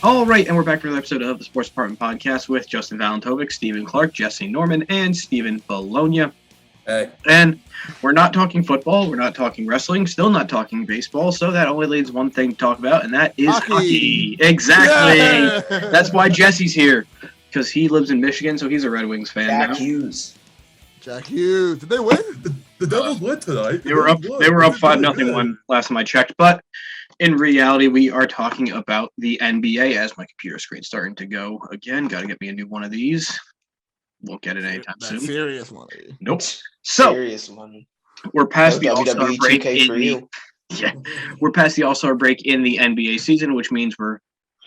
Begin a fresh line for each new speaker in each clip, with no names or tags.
All right, and we're back for another episode of the Sports Department Podcast with Justin Valentovic, Stephen Clark, Jesse Norman, and Stephen Bologna.
Hey.
And we're not talking football, we're not talking wrestling, still not talking baseball, so that only leaves one thing to talk about, and that is hockey. Exactly. Yeah! That's why Jesse's here, because he lives in Michigan, so he's a Red Wings fan now.
Jack Hughes. Did they win?
The Devils won tonight.
They were up 5-0 one last time I checked, but in reality, we are talking about the NBA as my computer screen's starting to go again. Got to get me a new one of these. Won't get it anytime soon.
Serious money.
Nope. So
serious money.
We're past the
WWE
All-Star break.
2K for you.
We're past the All-Star break in the NBA season, which means we're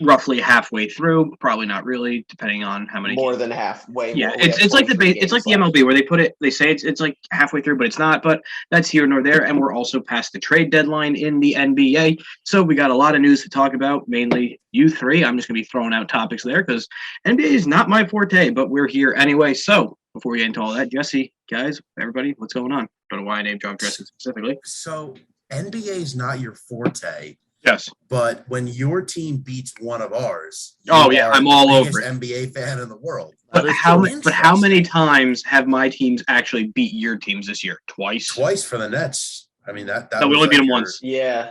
roughly halfway through. Probably not really, depending on how many.
More than halfway.
Yeah, it's like it's like the MLB where they say it's like halfway through, but it's not. But that's here nor there, and we're also past the trade deadline in the NBA. So we got a lot of news to talk about, mainly you three. I'm just gonna be throwing out topics there because NBA is not my forte, but we're here anyway. So before we get into all that, Jesse, guys, everybody, what's going on? Don't know why I named John Dresser specifically.
So NBA is not your forte.
Yes.
But when your team beats one of ours,
I'm all over it.
NBA fan in the world.
But how many times have my teams actually beat your teams this year? Twice
for the Nets. I mean that
no, we only beat them once.
Yeah.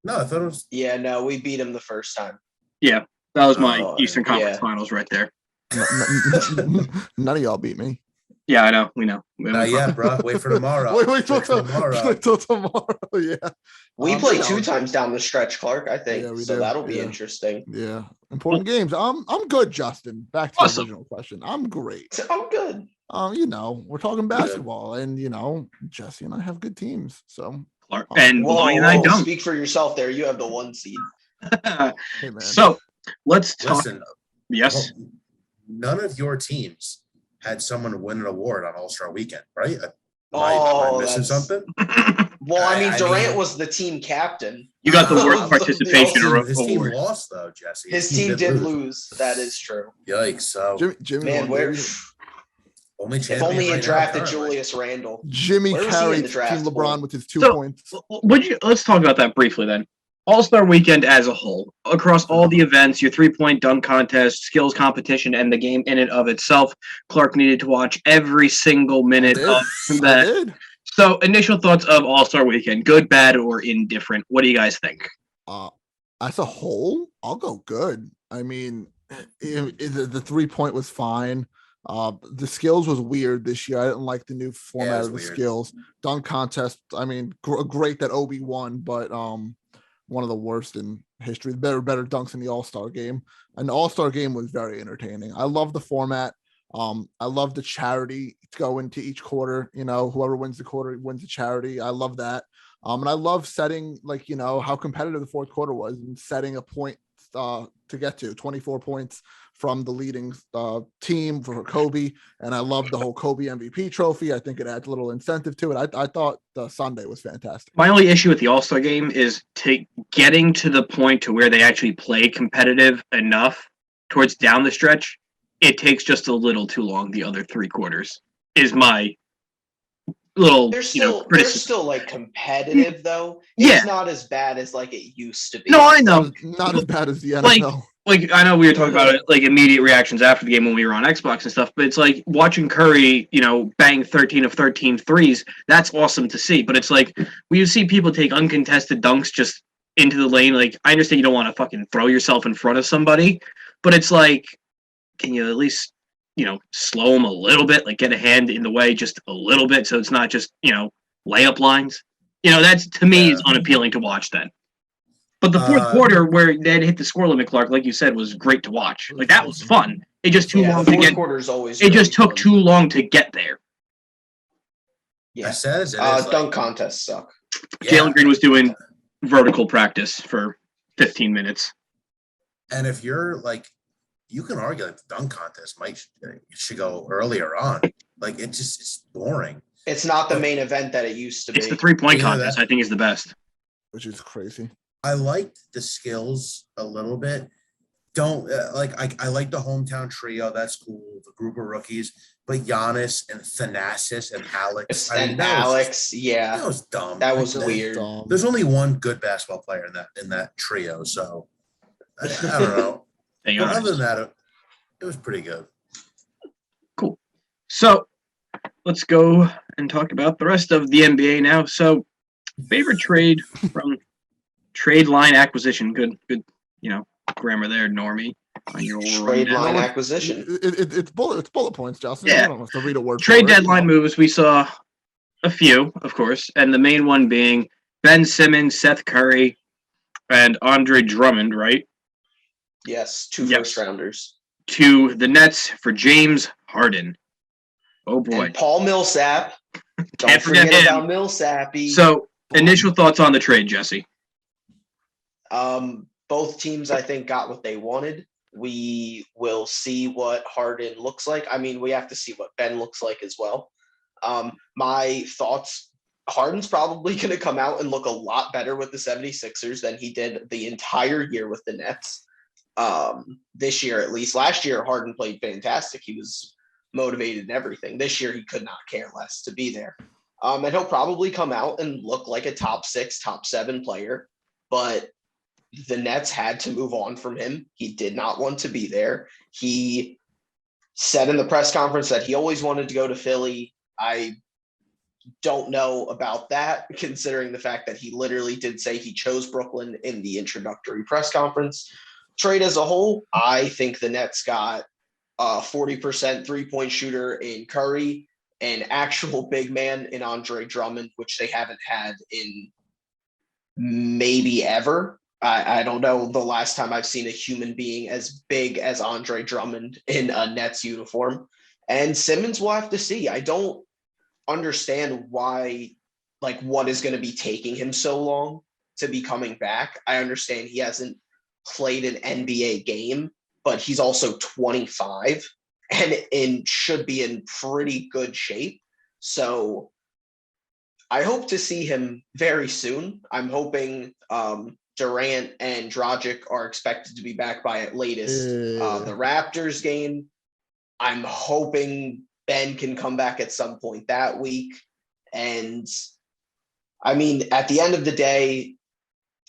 No, I thought it was.
Yeah, no, we beat them the first time.
Yeah, that was my Eastern Conference Finals right there.
None of y'all beat me.
Yeah, I know. We know.
Not yet, bro. Wait for tomorrow.
Wait till tomorrow. Yeah.
We play 2 times down the stretch, Clark, I think. Yeah, so that'll be interesting.
Yeah. Important games. I'm good, Justin. Back to the original question. I'm great.
I'm good.
We're talking basketball, and Jesse and I have good teams. So
Clark and I don't.
Speak for yourself there. You have the 1 seed.
Hey, man.
So let's talk.
Listen,
yes.
None of your teams had someone win an award on All-Star Weekend, right? Am I missing something?
Well, I mean, Durant was the team captain.
You got the worst participation award.
His team lost, though, Jesse.
His team did lose. That is true.
Yikes! So
Jimmy,
man,
only
if only he drafted Julius Randle.
Jimmy carried Team LeBron with his 2 points.
Let's talk about that briefly then. All-Star Weekend as a whole, across all the events, your 3-point dunk contest, skills competition, and the game in and of itself, Clark needed to watch every single minute of that. So, initial thoughts of All-Star Weekend, good, bad, or indifferent. What do you guys think?
As a whole, I'll go good. I mean, the 3-point was fine. The skills was weird this year. I didn't like the new format of the skills. Dunk contest, I mean, great that Obi won, but one of the worst in history. Better dunks in the All-Star game. And the All-Star game was very entertaining. I love the format. I love the charity to go into each quarter. Whoever wins the quarter wins the charity. I love that. And I love setting, how competitive the fourth quarter was and setting a point to get to 24 points from the leading team for Kobe. And I love the whole Kobe MVP trophy. I think it adds a little incentive to it. I thought the Sunday was fantastic.
My only issue with the All-Star game is getting to the point to where they actually play competitive enough towards down the stretch. It takes just a little too long. The other 3 quarters is my little,
they're still like competitive though.
Yeah.
It's not as bad as like it used to be.
No, I know.
Not as bad as the NFL.
Like I know we were talking about it, like immediate reactions after the game when we were on Xbox and stuff, but it's like watching Curry, bang 13 of 13 threes. That's awesome to see. But it's like when you see people take uncontested dunks just into the lane, like I understand you don't want to fucking throw yourself in front of somebody, but it's like, can you at least slow them a little bit, like get a hand in the way just a little bit, so it's not just layup lines. That's to me is unappealing to watch then. But the fourth quarter where they had hit the score limit, Clark, like you said, was great to watch. Like that was fun. It just too long to get. It just took too long to get there.
Yeah, dunk contests suck.
Jalen Green was doing vertical practice for 15 minutes.
And if you're like, you can argue like the dunk contest should go earlier on. Like it's boring.
It's not the main event that it used to be.
It's the 3-point contest. I think is the best.
Which is crazy.
I liked the skills a little bit. I like the hometown trio. That's cool. The group of rookies, but Giannis and Thanasis and Alex.
That
was dumb.
That was weird.
There's only one good basketball player in that trio. So, I don't know.
Being
But other
honest.
than that, it was pretty good.
Cool. So let's go and talk about the rest of the NBA now. So favorite trade from trade line acquisition. Good, grammar there, Normie. On your
Trade
rundown.
line acquisition.
It's bullet points, Justin.
Yeah.
You don't have to read a word.
Trade
for it,
deadline moves. We saw a few, of course, and the main one being Ben Simmons, Seth Curry, and Andre Drummond, right?
Yes, two first rounders.
To the Nets for James Harden. Oh boy.
And Paul Millsap.
Can't forget him.
about Millsappy.
So, initial thoughts on the trade, Jesse?
Both teams, I think, got what they wanted. We will see what Harden looks like. I mean, we have to see what Ben looks like as well. My thoughts, Harden's probably going to come out and look a lot better with the 76ers than he did the entire year with the Nets. This year, at least. Last year, Harden played fantastic. He was motivated and everything. This year, he could not care less to be there. And he'll probably come out and look like a top 6, top 7 player. But the Nets had to move on from him. He did not want to be there. He said in the press conference that he always wanted to go to Philly. I don't know about that, considering the fact that he literally did say he chose Brooklyn in the introductory press conference. Trade as a whole, I think the Nets got a 40% three-point shooter in Curry, an actual big man in Andre Drummond, which they haven't had in maybe ever. I don't know the last time I've seen a human being as big as Andre Drummond in a Nets uniform. And Simmons will have to see. I don't understand why, what is going to be taking him so long to be coming back. I understand he hasn't played an NBA game, but he's also 25 and should be in pretty good shape. So I hope to see him very soon. I'm hoping Durant and Dragic are expected to be back by at latest the Raptors game. I'm hoping Ben can come back at some point that week. And I mean, at the end of the day,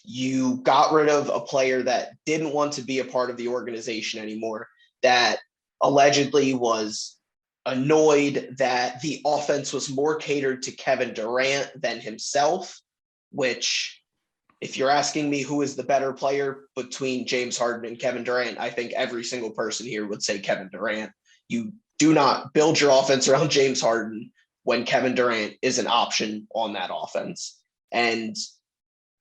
you got rid of a player that didn't want to be a part of the organization anymore, that allegedly was annoyed that the offense was more catered to Kevin Durant than himself, which, if you're asking me who is the better player between James Harden and Kevin Durant, I think every single person here would say Kevin Durant. You do not build your offense around James Harden when Kevin Durant is an option on that offense. And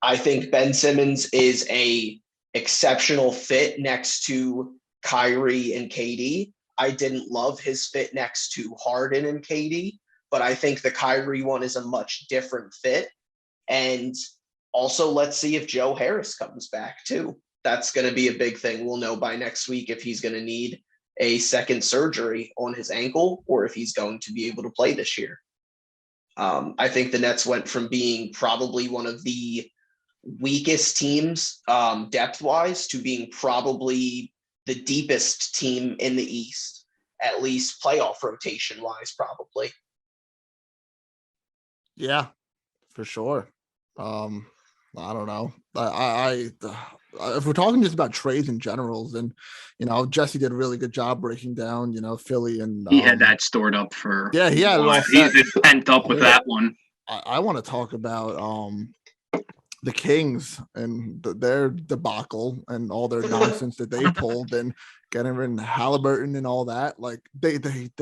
I think Ben Simmons is a exceptional fit next to Kyrie and KD. I didn't love his fit next to Harden and KD, but I think the Kyrie one is a much different fit. And also, let's see if Joe Harris comes back too. That's going to be a big thing. We'll know by next week if he's going to need a second surgery on his ankle or if he's going to be able to play this year. I think the Nets went from being probably one of the weakest teams depth-wise to being probably the deepest team in the East, at least playoff rotation-wise, probably.
Yeah, for sure. I don't know. If we're talking just about trades in general, then, Jesse did a really good job breaking down, Philly and
he had that stored up for.
Yeah, he had.
He's been pent up with that one.
I want to talk about the Kings and their debacle and all their nonsense that they pulled and getting rid of Halliburton and all that. Like they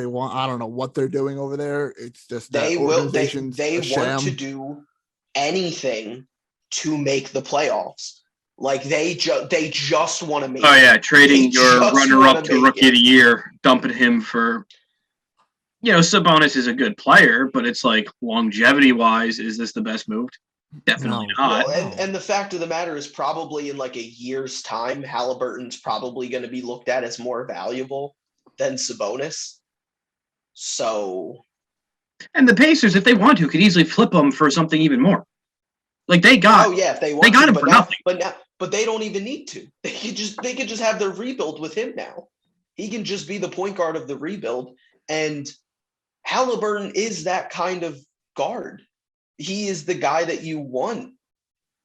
want. I don't know what they're doing over there. It's just
they want to do anything to make the playoffs. Like they just want to make.
Oh yeah, trading your runner-up to Rookie of the Year, dumping him for. Sabonis is a good player, but it's like longevity-wise, is this the best move? Definitely not.
Well, and the fact of the matter is, probably in like a year's time, Halliburton's probably going to be looked at as more valuable than Sabonis. So.
And the Pacers, if they want to, could easily flip him for something even more. Like they got.
Oh yeah, if they want.
They got him for nothing.
But they don't even need to. They could just have their rebuild with him now. He can just be the point guard of the rebuild. And Halliburton is that kind of guard. He is the guy that you want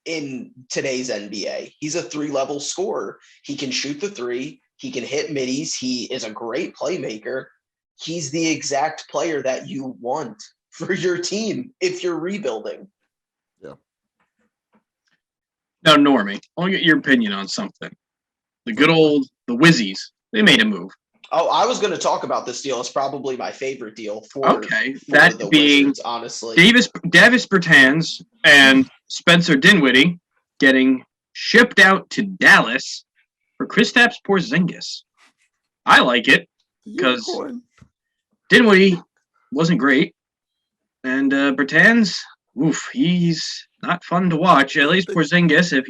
in today's NBA. He's a 3-level scorer. He can shoot the three. He can hit middies. He is a great playmaker. He's the exact player that you want for your team if you're rebuilding.
Yeah.
Now, Normie, I want to get your opinion on something. The Wizzies, they made a move.
Oh, I was going to talk about this deal. It's probably my favorite deal for
that
the
being
Wizards, honestly.
Davis Bertans and Spencer Dinwiddie getting shipped out to Dallas for Kristaps Porzingis. I like it because Dinwiddie wasn't great, and Bertans, he's not fun to watch. At least Porzingis, if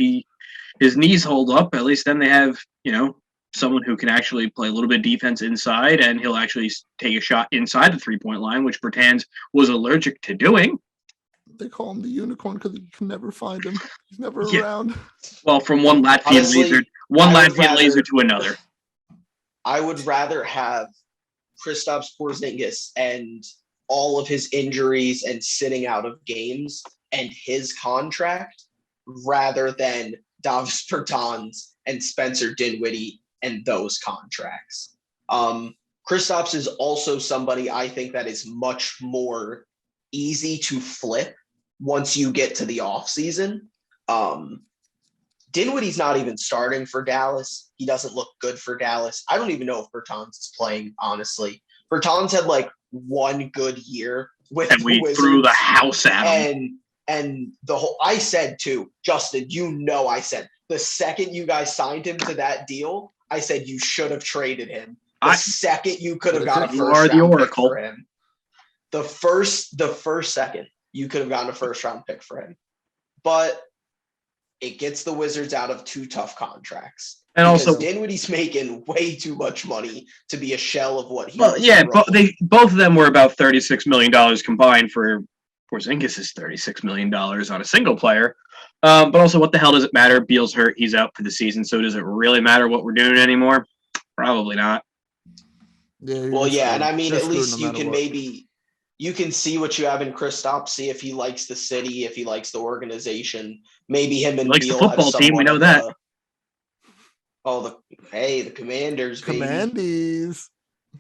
his knees hold up, at least then they have someone who can actually play a little bit of defense inside, and he'll actually take a shot inside the 3-point line, which Bertans was allergic to doing.
They call him the unicorn because you can never find him. He's never around.
Well, from one Latvian laser to another.
I would rather have Kristaps Porzingis and all of his injuries and sitting out of games and his contract rather than Davis Bertans and Spencer Dinwiddie and those contracts. Kristaps is also somebody I think that is much more easy to flip once you get to the offseason. Dinwiddie's not even starting for Dallas. He doesn't look good for Dallas. I don't even know if Bertans is playing, honestly. Bertans had like one good year with
and we
Wizards,
threw the house at him.
And the whole, I said too, Justin, I said the second you guys signed him to that deal, I said you should have traded him. The second you could have got a first round pick for him. The first second you could have gotten a first round pick for him. But it gets the Wizards out of two tough contracts.
And also
Dinwiddie's making way too much money to be a shell of what he
was. Yeah, both of them were about $36 million combined. For Porzingis is $36 million on a single player. But also, what the hell does it matter? Beal's hurt. He's out for the season. So does it really matter what we're doing anymore? Probably not.
Yeah.
Well, yeah. And I mean, at least you can you can see what you have in Kristaps, see if he likes the city, if he likes the organization. Maybe him and
Beal
the
football team. We know that.
The Commanders, baby.
Commandees.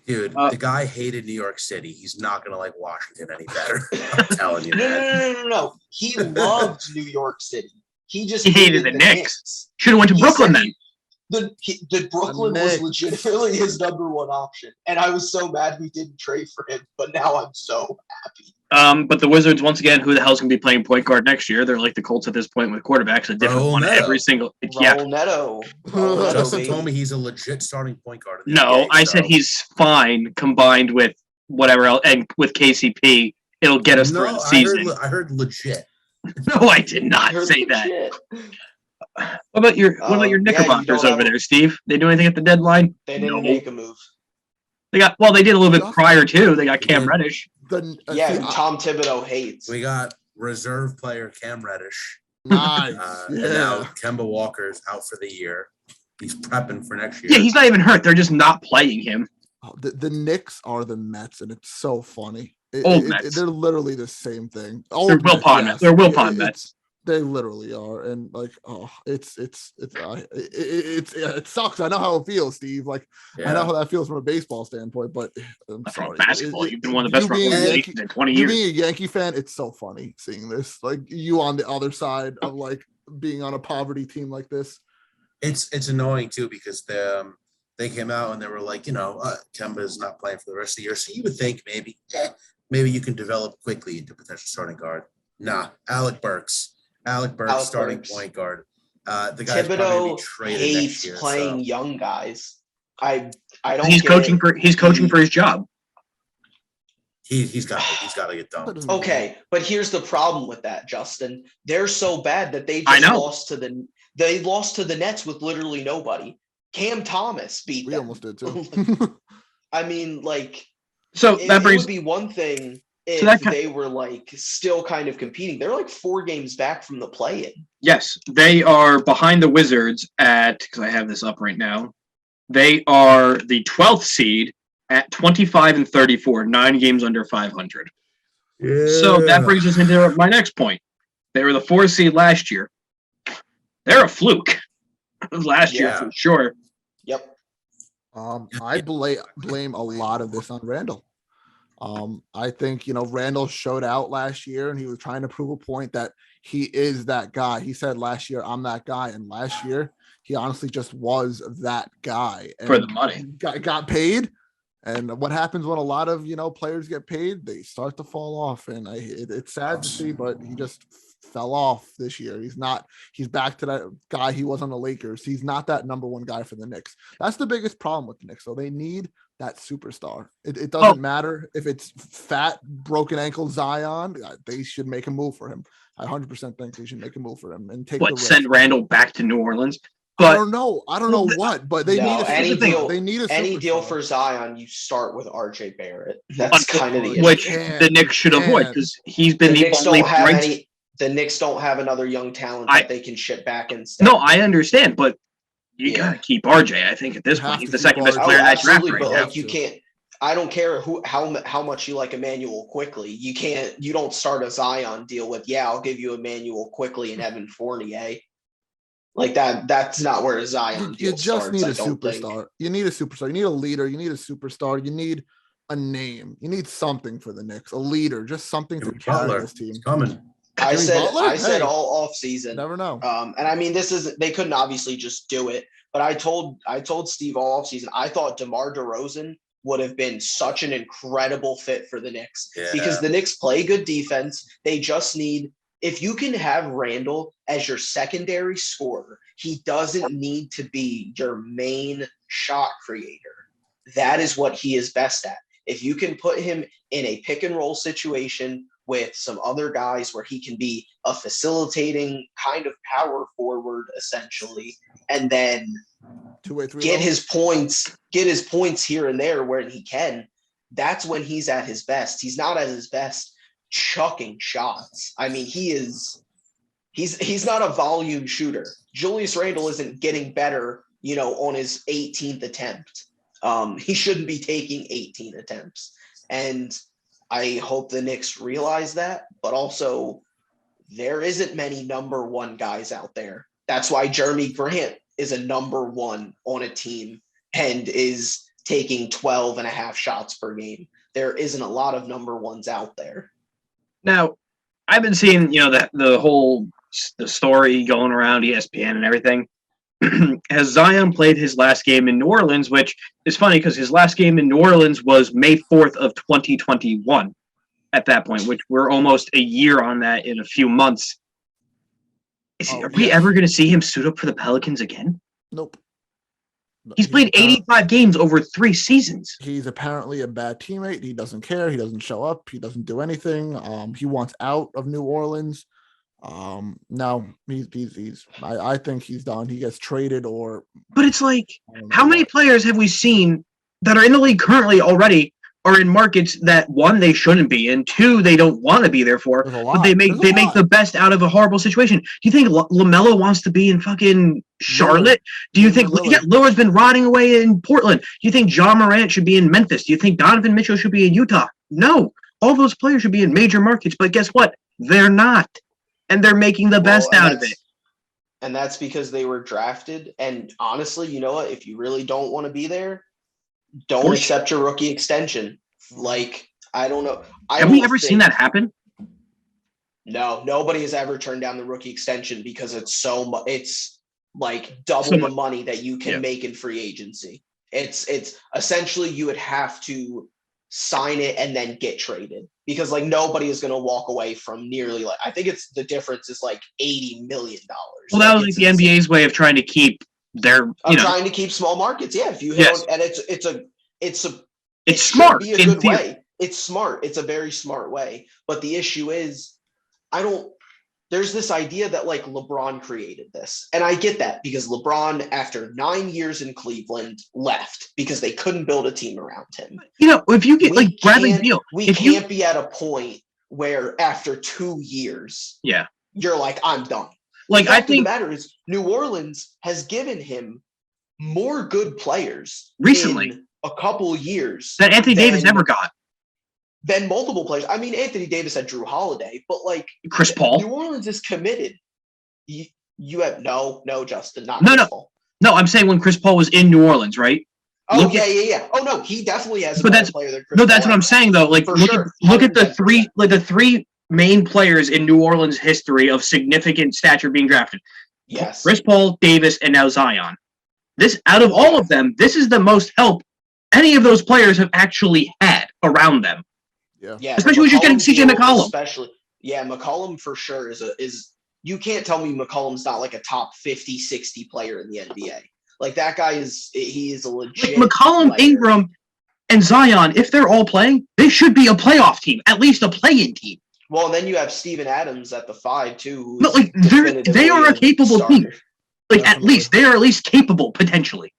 Dude, the guy hated New York City. He's not going to like Washington any better. I'm telling you.
No. He loved New York City. He
hated the Knicks. Should have went to Brooklyn then.
The Brooklyn was legitimately his number one option. And I was so mad we didn't trade for him, but now I'm so happy.
But the Wizards, once again, who the hell's going to be playing point guard next year? They're like the Colts at this point with quarterbacks, a different one every single.
Raul Neto.
Justin told me he's a legit starting point guard.
I said he's fine combined with whatever else, and with KCP, it'll get us through the season.
I heard legit.
No, I did not say that. What about your Knickerbockers over there, Steve? They do anything at the deadline?
They didn't make a move.
They did a little bit prior too. They got Cam Reddish.
Tom Thibodeau hates.
We got reserve player Cam Reddish.
Nice.
And now Kemba Walker's out for the year. He's prepping for next year.
Yeah, he's not even hurt. They're just not playing him.
The Knicks are the Mets, and it's so funny.
Mets.
They're literally the same thing.
They're Wilpon Mets. They're Wilpon Mets.
They literally are, and it sucks. I know how it feels, Steve. I know how that feels from a baseball standpoint, but I'm sorry.
Basketball, you've been one of the best representations in 20 years.
Being a Yankee fan, it's so funny seeing this. Like you on the other side of being on a poverty team like this.
It's annoying too because they came out and they were like, Kemba is not playing for the rest of the year, so you would think maybe you can develop quickly into potential starting guard. Nah, Alec Burks starting point guard. The guy's
Thibodeau
traded
hates
next year,
playing young guys. I don't.
He's coaching for his job.
He's got to get done.
Okay, but here's the problem with that, Justin. They're so bad that they just lost to the Nets with literally nobody. Cam Thomas beat them.
We almost did too.
I mean,
so
it would be one thing if they were still kind of competing. They're 4 games back from the play-in.
Yes, they are behind the Wizards because I have this up right now. They are the 12th seed at 25-34, 9 games under 500. Yeah. So that brings us into my next point. They were the 4th seed last year. they're a fluke last year
Yeah.
for sure.
Yep.
I blame a lot of this on Randall. I think, Randall showed out last year and he was trying to prove a point that he is that guy. He said last year, I'm that guy. And last year, he honestly just was that guy. And
For the money.
Got paid. And what happens when a lot of, players get paid? They start to fall off. And it's sad to see, but he just fell off this year. He's back to that guy he was on the Lakers. He's not that number one guy for the Knicks. That's the biggest problem with the Knicks. So they need that superstar. It doesn't matter if it's fat, broken ankle Zion. They should make a move for him. I 100% think they should make a move for him and take the risk.
Send Randall back to New Orleans?
But I don't know what, but they need
any deal.
They need
any deal for Zion. You start with RJ Barrett. That's kind of the issue.
Which the Knicks should avoid because he's been the only bright.
The Knicks don't have another young talent that they can ship back instead.
No, I understand, but you gotta keep RJ. I think at this point he's the second best player in that draft right now.
You can't. I don't care how much you like Emmanuel Quickly. You don't start a Zion deal with I'll give you Emmanuel Quickly and Evan Fournier. Like that. That's not where a Zion deal
starts. You just need a superstar.
Think.
You need a superstar. You need a leader. You need a superstar. You need a name. You need something for the Knicks. A leader. Just something to carry this team.
It's coming.
I said all off season.
Never know.
And I mean, they couldn't obviously just do it, but I told Steve all off season. I thought DeMar DeRozan would have been such an incredible fit for the Knicks because the Knicks play good defense. They just need, if you can have Randall as your secondary scorer, he doesn't need to be your main shot creator. That is what he is best at. If you can put him in a pick and roll situation with some other guys where he can be a facilitating kind of power forward essentially, and then get his points here and there where he can, that's when he's at his best. He's not at his best chucking shots. I mean, he's not a volume shooter. Julius Randle isn't getting better, on his 18th attempt. He shouldn't be taking 18 attempts. And I hope the Knicks realize that, but also there isn't many number one guys out there. That's why Jeremy Grant is a number one on a team and is taking 12 and a half shots per game. There isn't a lot of number ones out there.
Now, I've been seeing, the story going around ESPN and everything. Has Zion played his last game in New Orleans, which is funny because his last game in New Orleans was May 4th of 2021 at that point, which we're almost a year on that in a few months. Are we ever going to see him suit up for the Pelicans again?
Nope.
He's played 85 games over 3 seasons.
He's apparently a bad teammate. He doesn't care. He doesn't show up. He doesn't do anything. He wants out of New Orleans. No, I think he's done. He gets traded
but it's like, how many players have we seen that are in the league currently already are in markets that 1, they shouldn't be in, 2, they don't want to be there for, but they make the best out of a horrible situation. Do you think LaMelo wants to be in fucking Charlotte? Do you think Lillard's been rotting away in Portland? Do you think John Morant should be in Memphis? Do you think Donovan Mitchell should be in Utah? No, all those players should be in major markets, but guess what? They're not. And they're making the best out of it.
And that's because they were drafted. And honestly, you know what? If you really don't want to be there, don't accept your rookie extension. Like, I don't know.
Have we ever seen that happen?
No, nobody has ever turned down the rookie extension because it's it's like double the money that you can make in free agency. It's essentially you would have to sign it and then get traded because like nobody is going to walk away from nearly I think it's the difference is like $80 million.
Well, that was like the NBA's way of trying to keep
trying to keep small markets. Yeah. If you hit on, and it's
smart.
Be a good way. It's smart. It's a very smart way. But the issue is there's this idea that like LeBron created this. And I get that because LeBron, after 9 years in Cleveland, left because they couldn't build a team around him.
If you get like Bradley Beal,
we can't be at a point where after 2 years, you're like, I'm done.
Like, I think
the matter is New Orleans has given him more good players
recently,
in a couple years
that Anthony Davis never got.
Then multiple players. I mean, Anthony Davis had Drew Holiday, but like
Chris Paul.
New Orleans is committed. You have no, Justin, not
No,
Chris
no.
Paul.
No, I'm saying when Chris Paul was in New Orleans, right?
Oh,
Look
yeah. Oh, no, he definitely has a
But
better
that's-
player than Chris
No,
Paul.
that's what I'm saying though. Like,
For
look
sure,
at the
110%.
three main players in New Orleans history of significant stature being drafted.
Yes.
Chris Paul, Davis, and now Zion. This, out of all of them, this is the most help any of those players have actually had around them.
Yeah.
Especially when you're getting CJ McCollum.
Especially, yeah, McCollum for sure is you can't tell me McCollum's not like a top 50, 60 player in the NBA. Like that guy he is a legit
McCollum,
player.
Ingram, and Zion, if they're all playing, they should be a playoff team, at least a play-in team.
Well, and then you have Steven Adams at the 5 too.
No, like they are a capable team. Like
Definitely.
at least they are at least capable potentially.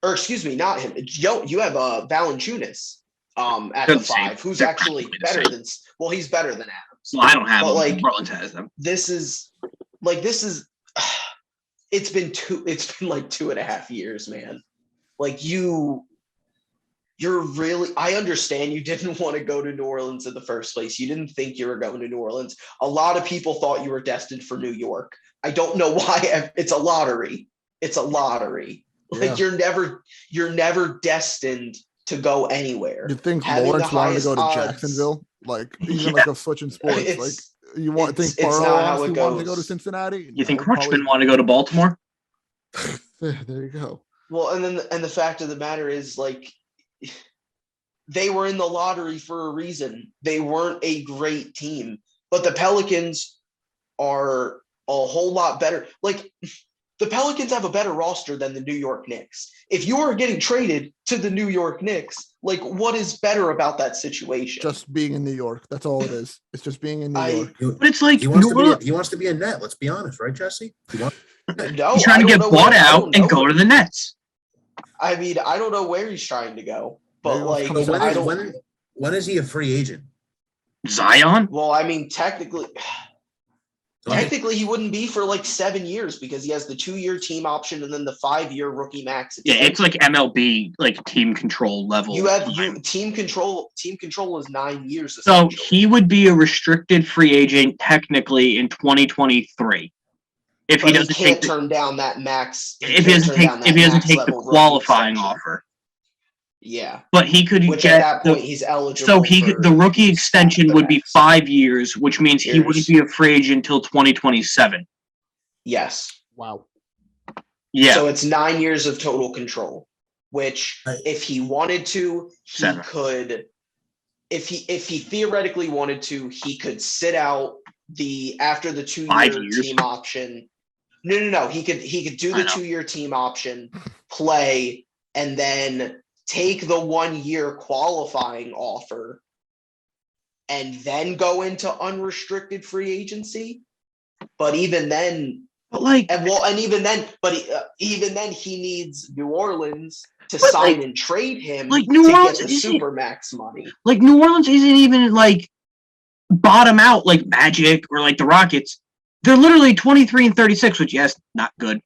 Or excuse me, not him. You have Valanciunas at
They're
the
the same.
5, who's
They're
actually
practically the
better
same.
than. Well, he's better than Adams.
Well, I don't have
But,
them.
like,
New Orleans has them.
This is. It's been like 2.5 years, man. Like you're really, I understand you didn't want to go to New Orleans in the first place. You didn't think you were going to New Orleans. A lot of people thought you were destined for New York. I don't know why. It's a lottery. It's a lottery. Like you're never destined to go anywhere.
You think
Having
Lawrence
the
wanted to go to
highest odds.
Jacksonville? Like even like a switch in sports. Like you think
it's
Burrow
not how
honestly
it
wanted to go to
goes.
Cincinnati?
You think
No,
Crutchman want to go to Baltimore?
There you go.
Well, and the fact of the matter is, like, they were in the lottery for a reason. They weren't a great team, but the Pelicans are a whole lot better. Like, the Pelicans have a better roster than the New York Knicks. If you are getting traded to the New York Knicks, like, what is better about that situation?
Just being in New York. That's all it is. It's just being in New York.
But it's like
He wants to be a net. Let's be honest, right, Jesse?
No,
he's trying to get bought out and go to the Nets.
I mean, I don't know where he's trying to go, but
Maybe
like,
he'll
when is he a free agent?
Zion?
Well, I mean, technically, he wouldn't be for like 7 years because he has the 2-year team option and then the 5-year rookie max.
Yeah, it's like MLB, like team control level.
Team control. Team control is 9 years.
So he would be a restricted free agent technically in 2023 if he doesn't
turn down that max.
If he doesn't take the qualifying offer.
Yeah,
but he could
which
get
at that point he's eligible.
So the rookie extension would be 5 years, which means he wouldn't be a free agent until 2027.
Yes.
Wow.
Yeah.
So it's 9 years of total control, which if he wanted to, he could. If he theoretically wanted to, he could sit out after the 2-year team option. No. He could do the 2-year team option, play, and then take the 1-year qualifying offer and then go into unrestricted free agency. But even then, even then he needs New Orleans to sign and trade him
like New Orleans
get the supermax money.
Like New Orleans isn't even like bottom out like Magic or like the Rockets. They're literally 23-36, which yes, not good.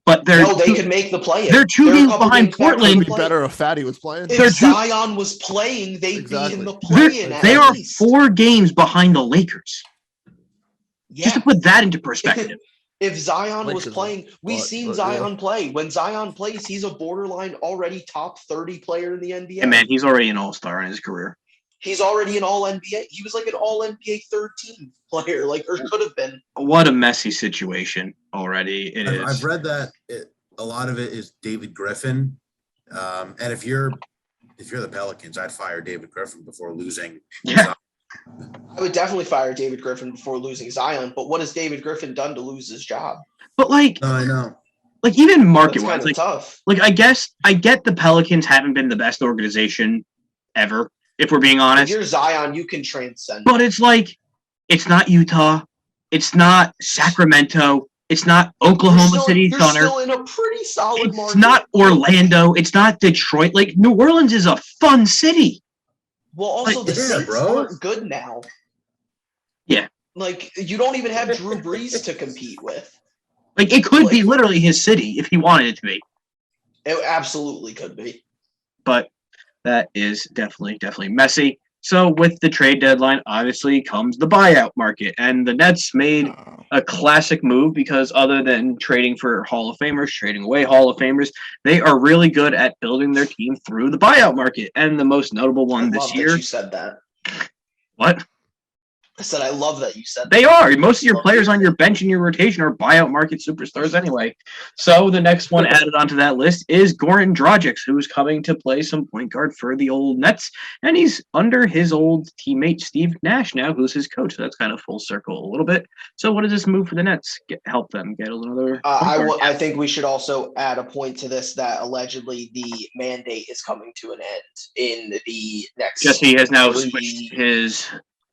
But they
could make the play.
They're 2 games behind Portland.
It'd be better if Fatty was playing.
If Zion was playing, they'd be in the play-in.
They are 4 games behind the Lakers.
Yeah.
Just to put that into perspective.
If Zion was playing, we've seen Zion play. When Zion plays, he's a borderline already top 30 player in the NBA.
And man, he's already an all-star in his career.
He's already an all-NBA. He was like an all-NBA 13 player, or could have been.
What a messy situation already it is.
I've read that a lot of it is David Griffin. And if you're the Pelicans, I'd fire David Griffin before losing.
Yeah.
I would definitely fire David Griffin before losing Zion. But what has David Griffin done to lose his job?
But like,
I know.
Like even market-wise,
like tough.
Like I guess I get the Pelicans haven't been the best organization ever. If we're being honest,
if you're Zion, you can transcend.
But it's like, it's not Utah, it's not Sacramento, it's not Oklahoma City Thunder.
You're still in a pretty solid market.
It's not Orlando, it's not Detroit. Like New Orleans is a fun city.
Well, also the Saints aren't good now.
Yeah.
Like you don't even have Drew Brees to compete with.
Like it could be literally his city if he wanted it to be.
It absolutely could be.
But that is definitely messy. So with the trade deadline, obviously comes the buyout market, and the Nets made a classic move because other than trading for Hall of Famers, trading away Hall of Famers, they are really good at building their team through the buyout market. And the most notable one
I
this
love
year.
that you said that.
What?
I said I love that you said
They
that.
are. Most of your players on your bench and your rotation are buyout market superstars anyway. So the next one added onto that list is Goran Dragic, who's coming to play some point guard for the old Nets. And he's under his old teammate Steve Nash now, who's his coach. So that's kind of full circle a little bit. So what does this move for the Nets help them get another?
I think we should also add a point to this that allegedly the mandate is coming to an end in the next.
Jesse has now switched his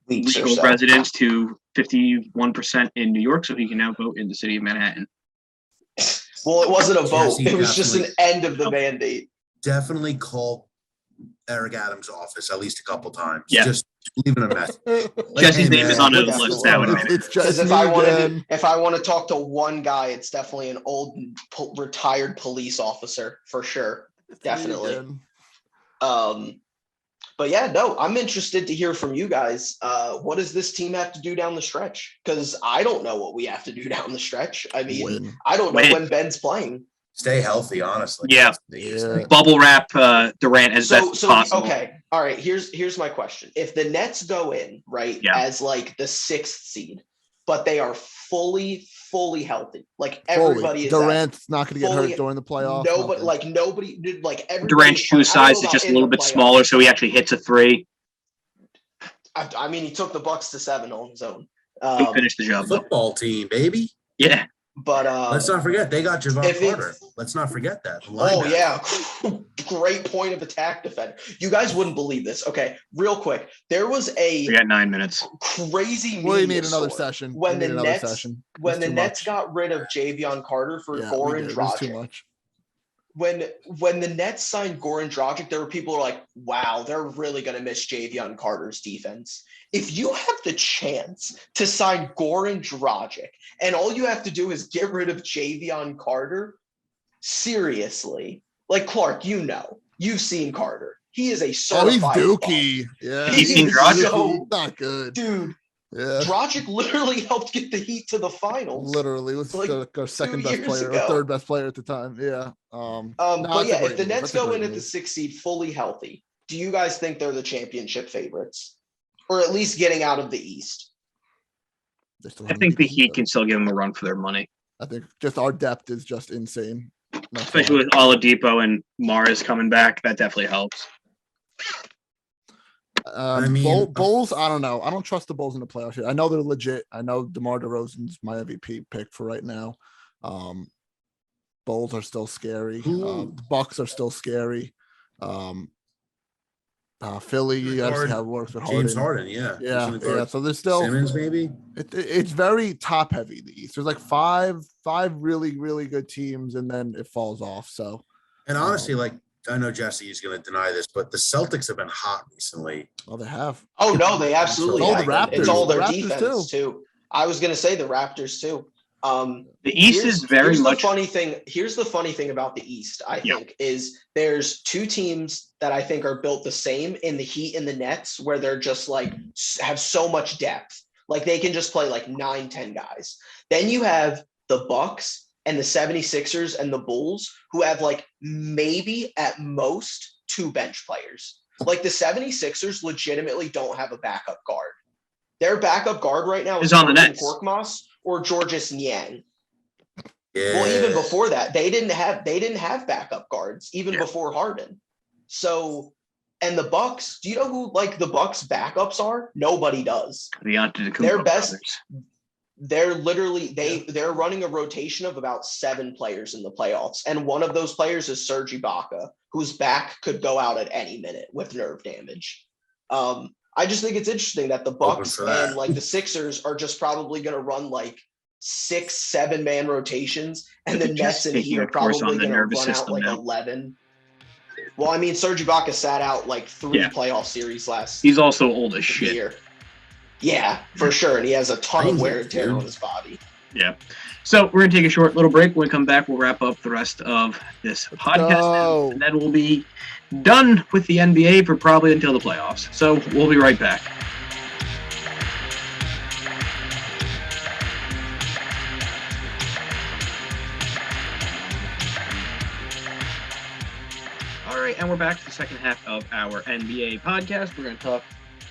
weeks or
legal
so.
residence to 51% in New York, so he can now vote in the city of Manhattan.
Well, it wasn't a vote.
Jesse
It was just an end of the mandate.
Definitely call Eric Adams' office at least a couple times.
Yeah.
Just leaving a message.
Jesse's name is on the
Definitely.
list now.
It's
Because
just
if I want to talk to one guy, it's definitely an old retired police officer for sure. Definitely. But yeah, no, I'm interested to hear from you guys. What does this team have to do down the stretch? Because I don't know what we have to do down the stretch. I mean, I don't know when Ben's playing.
Stay healthy, honestly.
Yeah. Bubble wrap Durant as best as possible.
Okay. All right. Here's my question. If the Nets go in, right, as like the 6th seed, but they are fully healthy. Like everybody is
Durant's not going to get hurt during the playoffs.
Nobody did like everybody.
Durant's shoe size is just a little bit smaller, so he actually hits a 3.
I mean, he took the Bucks to 7 on his own.
He finished the job.
Football team, baby.
Yeah.
But
let's not forget they got Javon Carter. Let's not forget that.
Oh yeah, great point of attack defender. You guys wouldn't believe this. Okay, real quick, there was
we got 9 minutes.
Crazy.
We need another session.
When the Nets got rid of Javion Carter for Goran Dragic.
Too much.
When the Nets signed Goran Dragic, there were people who were like, wow, they're really going to miss Javion Carter's defense. If you have the chance to sign Goran Dragic and all you have to do is get rid of Javion Carter, seriously, like Clark, you've seen Carter. He is a certified.
Oh, he's dookie. Yeah.
He's seen Dragic.
So not good.
Dude.
Yeah.
Dragic literally helped get the Heat to the finals.
Literally was like our second best player or third best player at the time. Yeah.
But yeah, if the Nets go in at the 6th seed fully healthy, do you guys think they're the championship favorites? Or at least getting out of the East?
I think the Heat can still give them a run for their money.
I think just our depth is just insane.
Especially with Oladipo and Morris coming back, that definitely helps.
Bulls, I don't know. I don't trust the Bulls in the playoffs here. I know they're legit. I know DeMar DeRozan's my MVP pick for right now. Bulls are still scary. The Bucks are still scary. Philly, you got to see how it works with Harden.
James Harden, yeah.
So there's still
Simmons, maybe.
It's very top heavy. The East. There's like five really really good teams, and then it falls off. So,
and honestly, like I know Jesse is going to deny this, but the Celtics have been hot recently.
Oh, they have.
Oh no, they absolutely.
It's all the Raptors.
It's all their
Raptors
defense too. I was going to say the Raptors too.
The East is very much.
Here's the funny thing about the East, I think, is there's 2 teams that I think are built the same in the Heat and the Nets, where they're just like have so much depth. Like they can just play like 9-10 guys. Then you have the Bucks and the 76ers and the Bulls, who have like maybe at most 2 bench players. Like the 76ers legitimately don't have a backup guard. Their backup guard right now is
on the Nets.
Korkmaz or Georges Niang.
Yeah.
Well, even before that, they didn't have backup guards even before Harden. So, and the Bucks, do you know who like the Bucks backups are? Nobody does.
Their
best. They're literally they're running a rotation of about 7 players in the playoffs, and one of those players is Serge Ibaka, whose back could go out at any minute with nerve damage. I just think it's interesting that the Bucks and like the Sixers are just probably going to run like 6-7 man rotations, and the Nets and Heat are probably going to run out like 11. Well, I mean, Serge Ibaka sat out like 3 playoff series last.
He's also old as shit.
Year. Yeah, for sure, and he has a ton of wear and tear on his body.
Yeah. So we're gonna take a short little break. When we come back, we'll wrap up the rest of this podcast, and then we'll be done with the NBA for probably until the playoffs. So we'll be right back. All right, and we're back to the second half of our NBA podcast. We're going to talk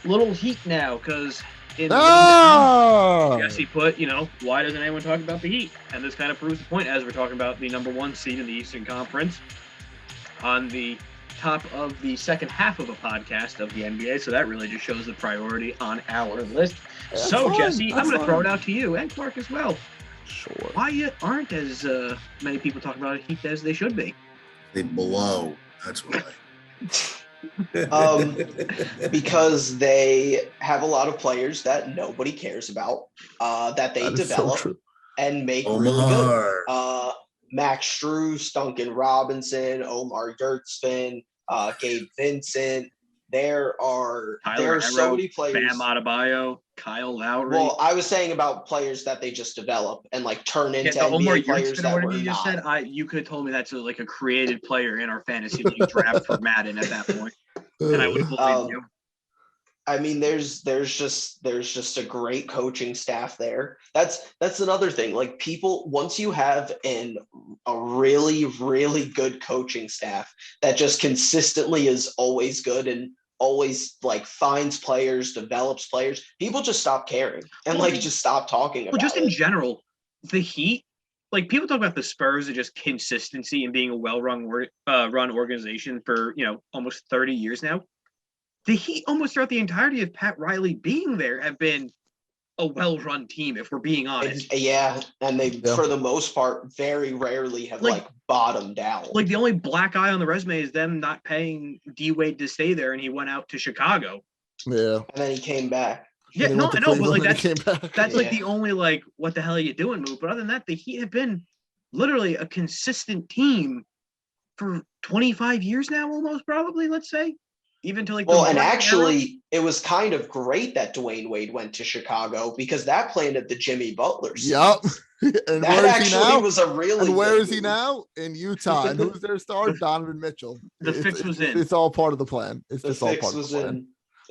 a little Heat now, because in Jesse put, why doesn't anyone talk about the Heat? And this kind of proves the point, as we're talking about the number one seed in the Eastern Conference on the top of the second half of a podcast of the NBA. So that really just shows the priority on our list. That's so, fun. Jesse, I'm going to throw it out to you and Clark as well.
Sure.
Why aren't as many people talking about Heat as they should be?
They blow. That's why.
Because they have a lot of players that nobody cares about, that they develop and make really good. Max Strus, Duncan Robinson, Omar Yurtseven, Gabe Vincent. There are so many players.
Bam Adebayo, Kyle Lowry.
Well, I was saying about players that they just develop and turn into
NBA
Omar
players that were
you
just
not.
Said. You could have told me that's a created player in our fantasy league draft for Madden at that point, and I would have believed you.
I mean, there's just a great coaching staff there. That's another thing. People, once you have a really, really good coaching staff that just consistently is always good and always finds players, develops players, people just stop caring and just stop talking about it.
Just in general, the Heat, people talk about the Spurs and just consistency and being a well-run run organization for almost 30 years now. The Heat, almost throughout the entirety of Pat Riley being there, have been a well-run team, if we're being honest.
And they, for the most part, very rarely have bottomed out.
The only black eye on the resume is them not paying D-Wade to stay there, and he went out to Chicago.
Yeah.
And then he came back.
Yeah, no, I know, but that's the only what the hell are you doing move. But other than that, the Heat have been literally a consistent team for 25 years now, almost, probably, let's say. Even to
and actually, it was kind of great that Dwayne Wade went to Chicago, because that planted the Jimmy Butler.
Yep. And
that actually was a really.
And where is he now? In Utah. And who's their star? Donovan Mitchell.
The fix was in.
It's all part of the plan. It's just all part of the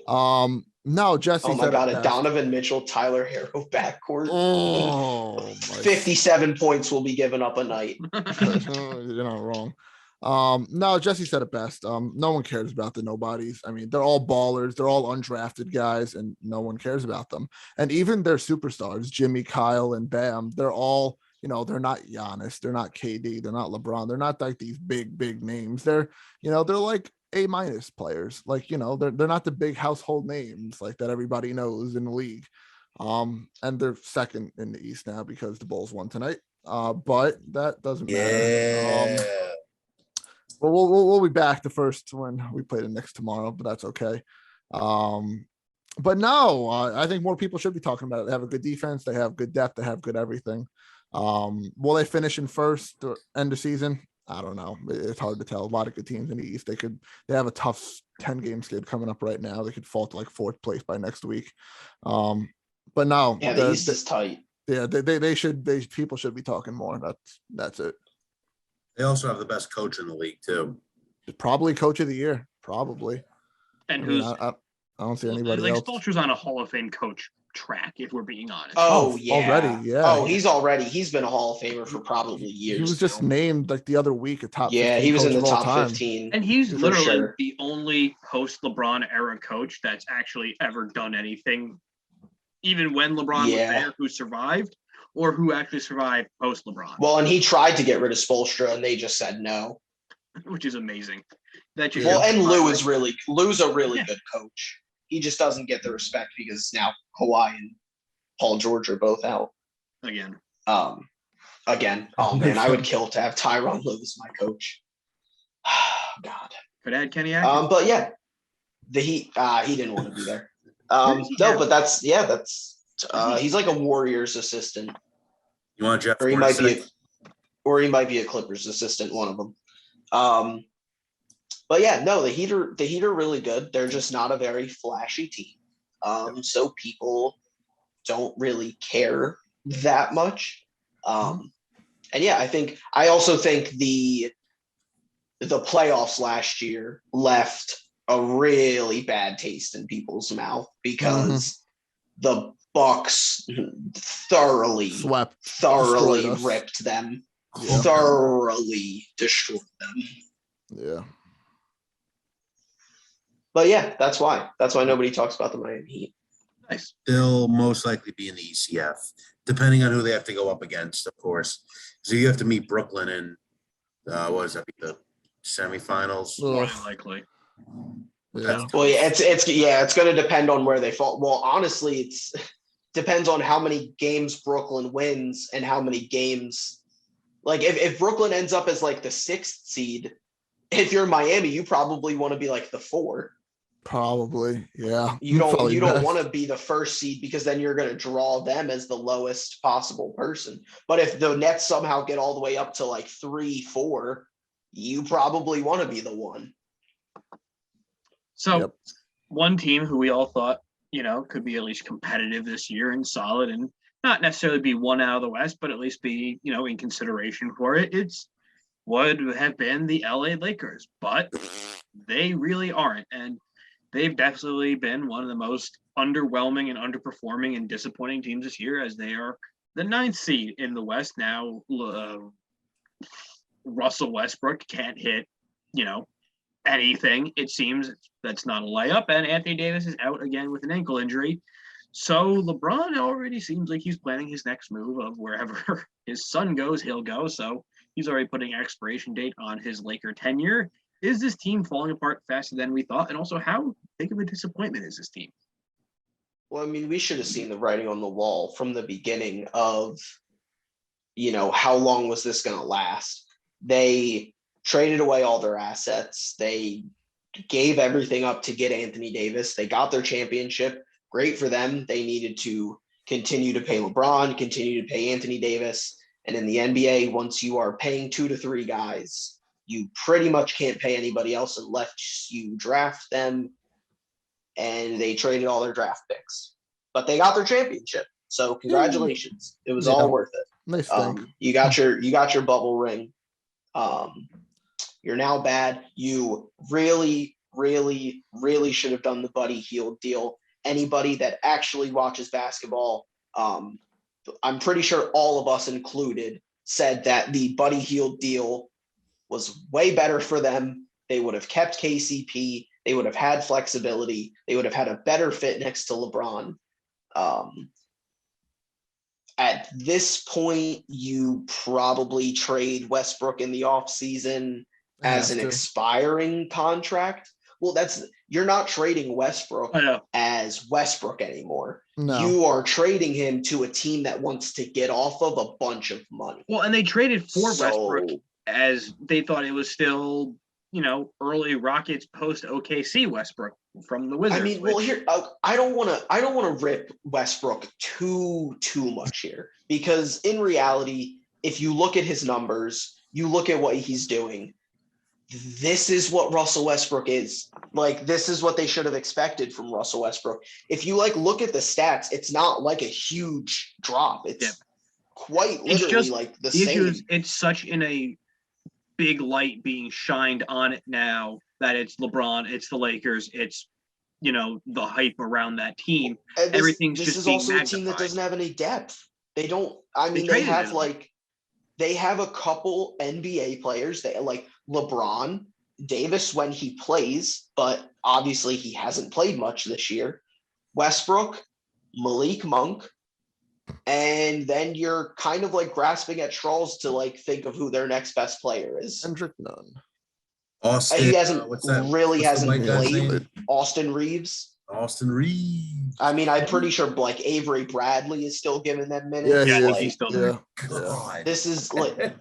plan. No, Jesse.
Oh my God! A Donovan Mitchell, Tyler Hero backcourt.
Oh,
57 points will be given up a night.
You're not wrong. No, Jesse said it best. No one cares about the nobodies. I mean, they're all ballers, they're all undrafted guys, and no one cares about them. And even their superstars, Jimmy, Kyle, and Bam, they're all, they're not Giannis, they're not KD, they're not LeBron, they're not these big names. They're, they're A- players. They're not the big household names that everybody knows in the league. And they're second in the East now because the Bulls won tonight. But that doesn't matter. Well, we'll be back the first when we play the Knicks tomorrow, but that's okay. But no, I think more people should be talking about it. They have a good defense. They have good depth. They have good everything. Will they finish in first or end of season? I don't know. It's hard to tell. A lot of good teams in the East. They have a tough 10-game skid coming up right now. They could fall to fourth place by next week. But no.
Yeah, the East is tight.
Yeah, people should be talking more. That's it.
They also have the best coach in the league too.
Probably coach of the year, probably.
And
I don't see anybody else.
Spoelstra's on a Hall of Fame coach track, if we're being honest.
Oh yeah,
already, yeah.
Oh, he's been a Hall of Famer for probably years.
He was just named the other week a top.
Yeah, he was in the top 15,
and he's literally the only post LeBron era coach that's actually ever done anything, even when LeBron was there, who survived. Or who actually survived post LeBron.
Well, and he tried to get rid of Spoelstra, and they just said no,
which is amazing.
And Lou's a really good coach. He just doesn't get the respect because now Kawhi and Paul George are both out
again.
Oh man, I would kill to have Tyronn Lue as my coach. God.
Could add Kenny Atkinson.
But yeah, the Heat. He didn't want to be there. No, but that's. He's like a Warriors assistant.
You want Jeff?
Or he might be a Clippers assistant, one of them. But yeah, no, the Heat are really good. They're just not a very flashy team. So people don't really care that much. And yeah, I also think the playoffs last year left a really bad taste in people's mouth because the Bucks thoroughly
destroyed us.
ripped them,
Yeah.
thoroughly destroyed them.
Yeah.
But yeah, that's why nobody talks about the Miami Heat.
Nice.
They'll most likely be in the ECF, depending on who they have to go up against, of course. So you have to meet Brooklyn in what is that? The semifinals.
More than likely.
Yeah.
Well, yeah, it's going to depend on where they fall. Well, honestly, it's depends on how many games Brooklyn wins and how many games. Like if Brooklyn ends up as like the 6th seed, if you're Miami, you probably want to be like the 4.
Probably. Yeah.
You
Probably
don't
best.
want to be the 1st seed because then you're going to draw them as the lowest possible person. But if the Nets somehow get all the way up to like 3, 4, you probably want to be the 1.
So one team who we all thought, could be at least competitive this year and solid and not necessarily be one out of the West, but at least be, in consideration for it. It's would have been the LA Lakers, but they really aren't. And they've definitely been one of the most underwhelming and underperforming and disappointing teams this year, as they are the 9th seed in the West. Now, Russell Westbrook can't hit, anything. It seems that's not a layup, and Anthony Davis is out again with an ankle injury. So LeBron already seems like he's planning his next move of wherever his son goes, he'll go. So he's already putting an expiration date on his Laker tenure. Is this team falling apart faster than we thought? And also, how big of a disappointment is this team?
Well, I mean, we should have seen the writing on the wall from the beginning of, how long was this going to last? They traded away all their assets. They gave everything up to get Anthony Davis. They got their championship. Great for them. They needed to continue to pay LeBron, continue to pay Anthony Davis. And in the NBA, once you are paying 2 to 3 guys, you pretty much can't pay anybody else unless you draft them. And they traded all their draft picks. But they got their championship. So congratulations. It was all worth it.
Nice thing.
You got your bubble ring. You're now bad. You really, really, really should have done the Buddy Hield deal. Anybody that actually watches basketball, I'm pretty sure all of us included, said that the Buddy Hield deal was way better for them. They would have kept KCP. They would have had flexibility. They would have had a better fit next to LeBron. At this point, you probably trade Westbrook in the offseason as an expiring contract. Well, you're not trading Westbrook as Westbrook anymore.
No.
You are trading him to a team that wants to get off of a bunch of money.
Well, and they traded for Westbrook as they thought it was still, early Rockets post OKC Westbrook from the Wizards.
I mean, well, here I don't want to rip Westbrook too much here, because in reality, if you look at his numbers, you look at what he's doing. This is what Russell Westbrook is. Like, this is what they should have expected from Russell Westbrook. If you look at the stats, it's not like a huge drop. It's quite literally the same.
It's such in a big light being shined on it now that it's LeBron, it's the Lakers, it's the hype around that team. Everything's
this
just
is
being
also
magnified.
a team that doesn't have any depth. They don't. I mean, they have a couple NBA players. They like LeBron Davis when he plays, but obviously he hasn't played much this year. Westbrook, Malik Monk, and then you're kind of grasping at straws to think of who their next best player is.
Kendrick Nunn.
Austin.
He hasn't hasn't played. Austin Reeves.
Austin Reeves.
I mean, I'm pretty sure Avery Bradley is still giving them minutes.
Yeah,
he's still there.
God.
This is
legend,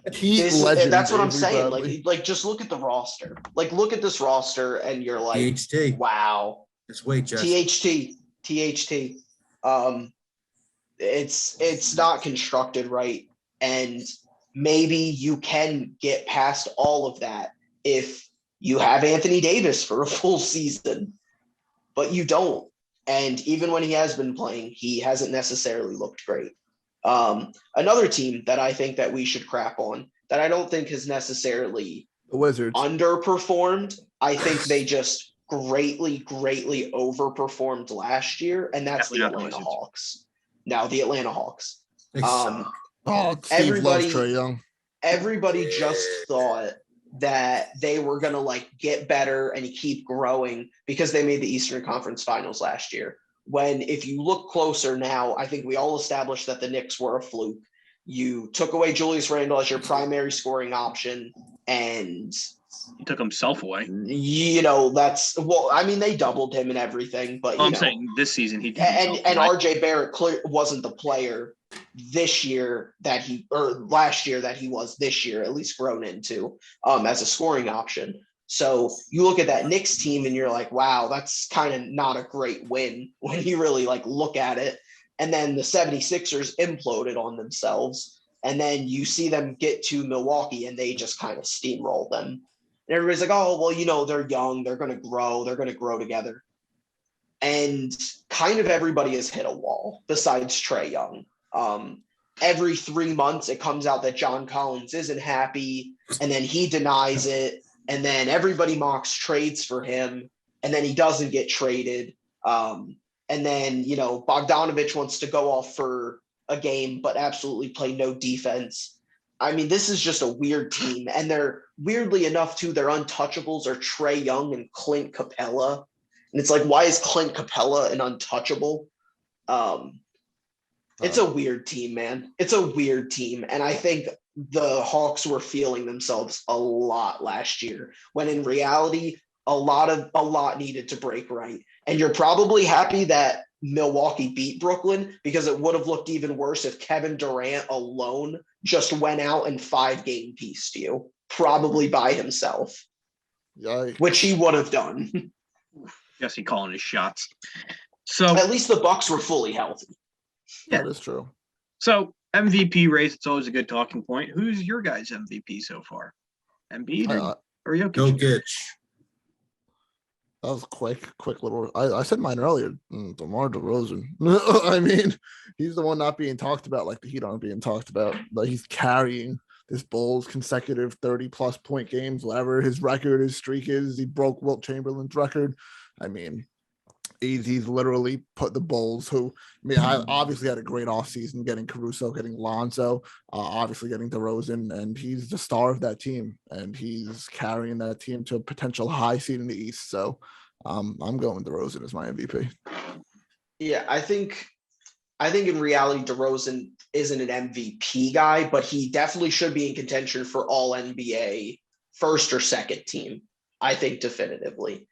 that's what I'm
Avery
saying.
Bradley.
Just look at the roster. Look at this roster, and you're like,
THT.
wow.
Just wait, Jess.
THT. It's not constructed right, and maybe you can get past all of that if you have Anthony Davis for a full season. But you don't. And even when he has been playing, he hasn't necessarily looked great. Another team that I think that we should crap on, that I don't think has necessarily
The Wizards.
underperformed. I think they just greatly overperformed last year, and that's the Atlanta Hawks. Now, the Atlanta Hawks.
Steve loves Trae Young.
Everybody just thought that they were going to like get better and keep growing because they made the Eastern Conference Finals last year. When if you look closer now, I think we all established that the Knicks were a fluke. You took away Julius Randle as your primary scoring option, and
he took himself away.
That's they doubled him and everything, but
I'm saying this season he
and RJ Barrett wasn't the player this year last year that he was this year, at least grown into as a scoring option. So you look at that Knicks team and you're like, wow, that's kind of not a great win when you really like look at it. And then the 76ers imploded on themselves. And then you see them get to Milwaukee and they just kind of steamroll them. And everybody's like, oh, well, they're young. They're going to grow. They're going to grow together. And kind of everybody has hit a wall besides Trae Young. Every 3 months, it comes out that John Collins isn't happy, and then he denies it. And then everybody mocks trades for him, and then he doesn't get traded. And then, Bogdanovich wants to go off for a game, but absolutely play no defense. I mean, this is just a weird team. And they're, weirdly enough, too, their untouchables are Trae Young and Clint Capella. And it's like, why is Clint Capella an untouchable? It's a weird team, man. It's a weird team. And I think the Hawks were feeling themselves a lot last year, when in reality, a lot needed to break right. And you're probably happy that Milwaukee beat Brooklyn, because it would have looked even worse if Kevin Durant alone just went out and 5-game pieced you, probably by himself.
Yikes.
Which he would have done.
Guess he calling his shots. So
at least the Bucks were fully healthy.
Yeah, that is true.
So MVP race, it's always a good talking point. Who's your guys' MVP so far? Embiid or Jokic?
Jokic.
That was quick little. I said mine earlier. DeMar DeRozan. I mean, he's the one not being talked about like the Heat aren't being talked about. But he's carrying this Bulls consecutive 30-plus point games, whatever his streak is. He broke Wilt Chamberlain's record. I mean, he's literally put the Bulls, who, I obviously had a great offseason, getting Caruso, getting Lonzo, obviously getting DeRozan, and he's the star of that team, and he's carrying that team to a potential high seed in the East. So I'm going DeRozan as my MVP.
Yeah, I think in reality, DeRozan isn't an MVP guy, but he definitely should be in contention for all NBA first or second team, I think definitively.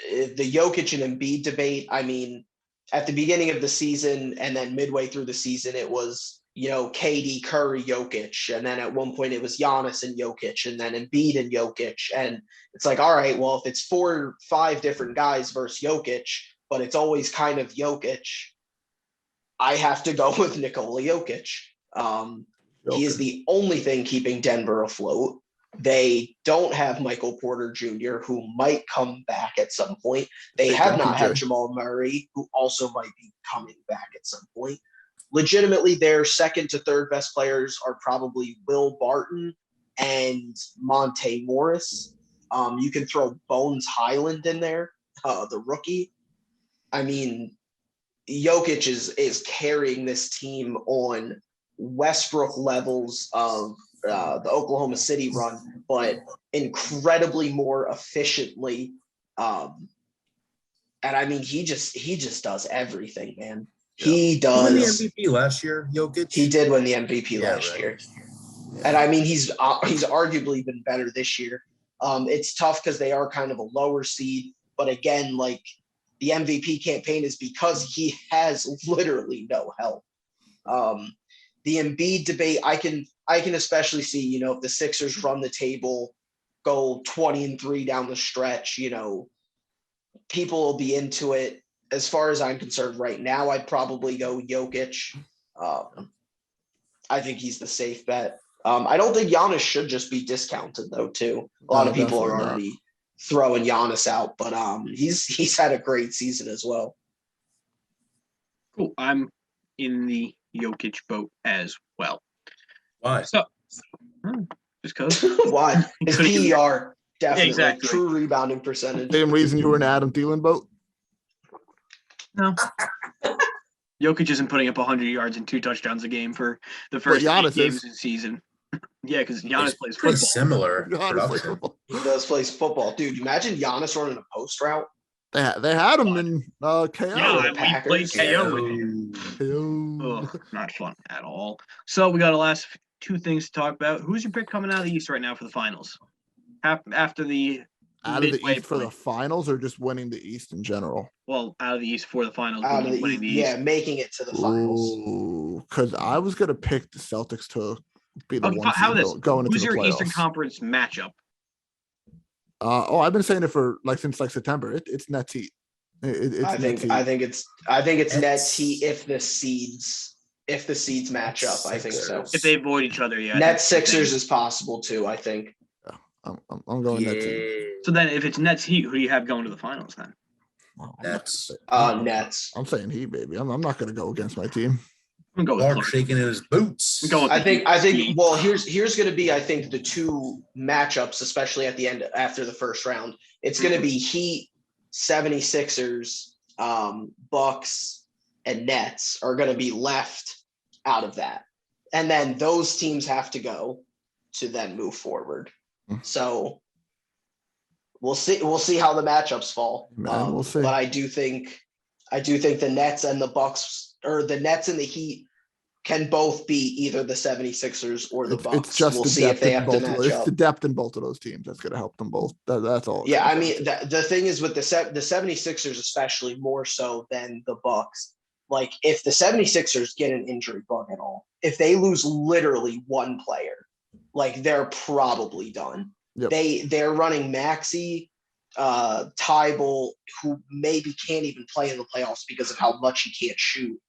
The Jokic and Embiid debate, I mean, at the beginning of the season and then midway through the season, it was, KD, Curry, Jokic. And then at one point it was Giannis and Jokic, and then Embiid and Jokic. And it's like, all right, well, if it's 4 or 5 different guys versus Jokic, but it's always kind of Jokic, I have to go with Nikola Jokic. He is the only thing keeping Denver afloat. They don't have Michael Porter Jr., who might come back at some point. They have not had Jamal Murray, who also might be coming back at some point. Legitimately, their second to third best players are probably Will Barton and Monte Morris. You can throw Bones Highland in there, the rookie. I mean, Jokic is carrying this team on Westbrook levels of the Oklahoma City run, but incredibly more efficiently. And I mean, he just does everything, man. Yeah. He does.
He won the MVP last year, Jokic.
He did win the MVP last year. Yeah. And I mean, he's arguably been better this year. It's tough because they are kind of a lower seed, but again, like, the MVP campaign is because he has literally no help. The Embiid debate, I can especially see, if the Sixers run the table, go 20-3 down the stretch, people will be into it. As far as I'm concerned right now, I'd probably go Jokic. I think he's the safe bet. I don't think Giannis should just be discounted, though, too. A lot of people are already throwing Giannis out, but he's had a great season as well.
Cool. I'm in the Jokic boat as well.
Why?
So, just because.
Why? His PER, definitely.
Exactly.
True rebounding percentage.
Same reason you were in Adam Thielen boat.
No. Jokic isn't putting up 100 yards and 2 touchdowns a game for the first 8
Giannis
games
is.
of the season. Yeah, because Giannis
It's
plays
pretty
football.
similar
Giannis plays
production.
football.
He does play football. Dude, imagine Giannis running a post route.
They had him in KO.
Yeah, we played
Packers.
KO with him.
KO.
Ugh, not fun at all. So we got the last 2 things to talk about. Who's your pick coming out of the East right now for the finals? After the
Out of the
midway
East for the
point.
finals or just winning the East in general?
Well, out of the East for the finals.
Out of the
winning
East. Yeah, making it to the finals.
Because I was going to pick the Celtics to be the
Okay,
one
how
seed
this?
going into
Who's
the
your
playoffs.
Eastern Conference matchup?
I've been saying it for since September. It's Nets Heat. It's
I think it's Nets Heat if the seeds match up. I think so.
If they avoid each other, yeah.
Nets Sixers is possible too. I think.
I'm going Nets Heat.
So then, if it's Nets Heat, who do you have going to the finals then?
Nets.
Nets.
I'm saying Heat, baby. I'm not going to go against my team.
I'm going with
Clark
Clark.
shaking in his boots.
I'm going with
I
the
think.
Heat.
Well, here's going to be. I think the 2 matchups, especially at the end after the first round, it's going to be Heat, 76ers, Bucks, and Nets are going to be left out of that, and then those teams have to go to then move forward. So we'll see how the matchups fall.
Man, we'll see.
But I do think the Nets and the Bucks, or the Nets and the Heat, can both be either the 76ers or the Bucks.
It's just
we'll
the
see if
depth
they
in
have to
both.
match
It's
up.
the depth in both of those teams that's going to help them both. That's all.
Yeah, I mean, the thing is with the 76ers, especially more so than the Bucks, like if the 76ers get an injury bug at all, if they lose literally one player, like they're probably done.
Yep.
They're running Maxey, Tybal, who maybe can't even play in the playoffs because of how much he can't shoot,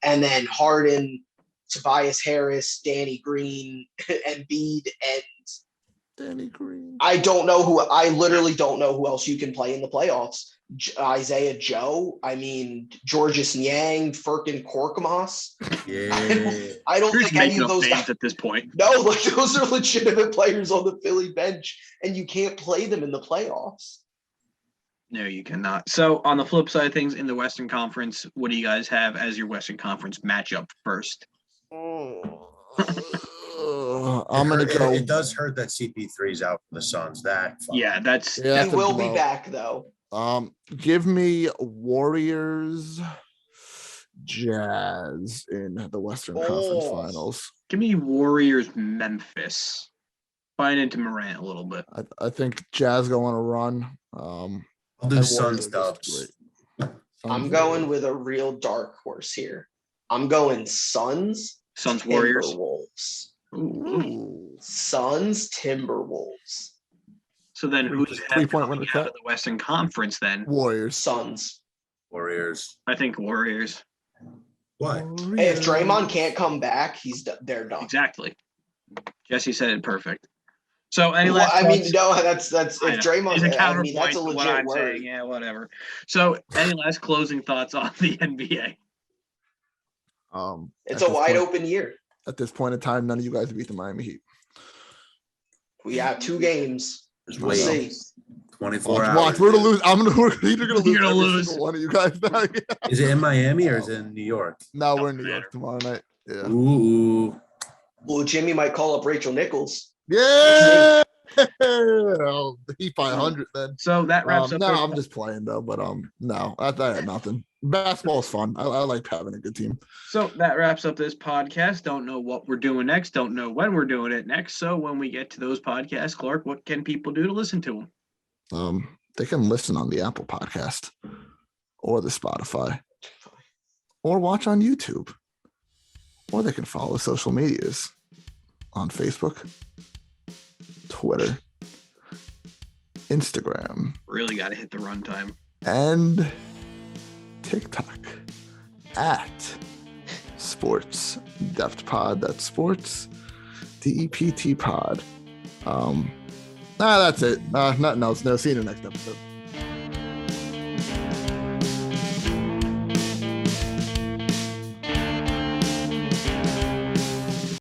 and then Harden, Tobias Harris, Danny Green, Embiid, and
Danny Green.
I literally don't know who else you can play in the playoffs. Isaiah Joe, I mean, Georges Niang, Furkan Korkmaz.
Yeah.
I don't
You're
think
just
any
making
of
up
those
names
guys.
at this point.
No, like those are legitimate players on the Philly bench, and you can't play them in the playoffs.
No, you cannot. So on the flip side of things, in the Western Conference, what do you guys have as your Western Conference matchup first?
I'm gonna go.
It does hurt that CP3's out for the Suns.
Yeah, that's
He
that's a
will be
blow.
back though.
Give me Warriors, Jazz in the Western Conference Finals.
give me Warriors Memphis. Buying into Morant a little bit.
I think Jazz go on a run.
I'll do
and
Suns
Warriors
dubs.
great.
I'm going with a real dark horse here. I'm going Suns,
Suns Warriors.
Timberwolves.
Ooh.
Suns, Timberwolves.
So then who's
3-point winner
out
cut.
of the Western Conference then?
Warriors.
Suns.
Warriors.
I think Warriors.
What?
Hey, if Draymond can't come back, they're done.
Exactly. Jesse said it perfect. So any
Well,
last
I mean,
thoughts?
no, that's if
I know.
Draymond.
It's a
I mean,
counterpoint
that's a
to what
legit
I'm
word.
saying. Yeah, whatever. So any last closing thoughts on the NBA?
It's
at
a
this
wide
point-
open year.
At this point in time, none of you guys beat the Miami Heat.
We have 2 games.
Just
We'll
wait.
see.
24 hours.
Watch, we're gonna lose. We're either gonna lose
You're gonna
every
lose.
single one of you guys.
Is it in Miami or is it in New York?
No, we're in New York tomorrow night. Yeah.
Ooh.
Well, Jimmy might call up Rachel Nichols.
Yeah. The Heat by 100 then.
So that wraps up.
No, I'm just playing though, but no, I had nothing. Basketball is fun. I like having a good team.
So that wraps up this podcast. Don't know what we're doing next. Don't know when we're doing it next. So when we get to those podcasts, Clark, what can people do to listen to them?
They can listen on the Apple Podcast or the Spotify or watch on YouTube, or they can follow social medias on Facebook, Twitter, Instagram,
Really got to hit the runtime.
and TikTok at Sports Depth Pod. That's Sports DEPT Pod. That's it. Nothing else. No, see you in the next episode.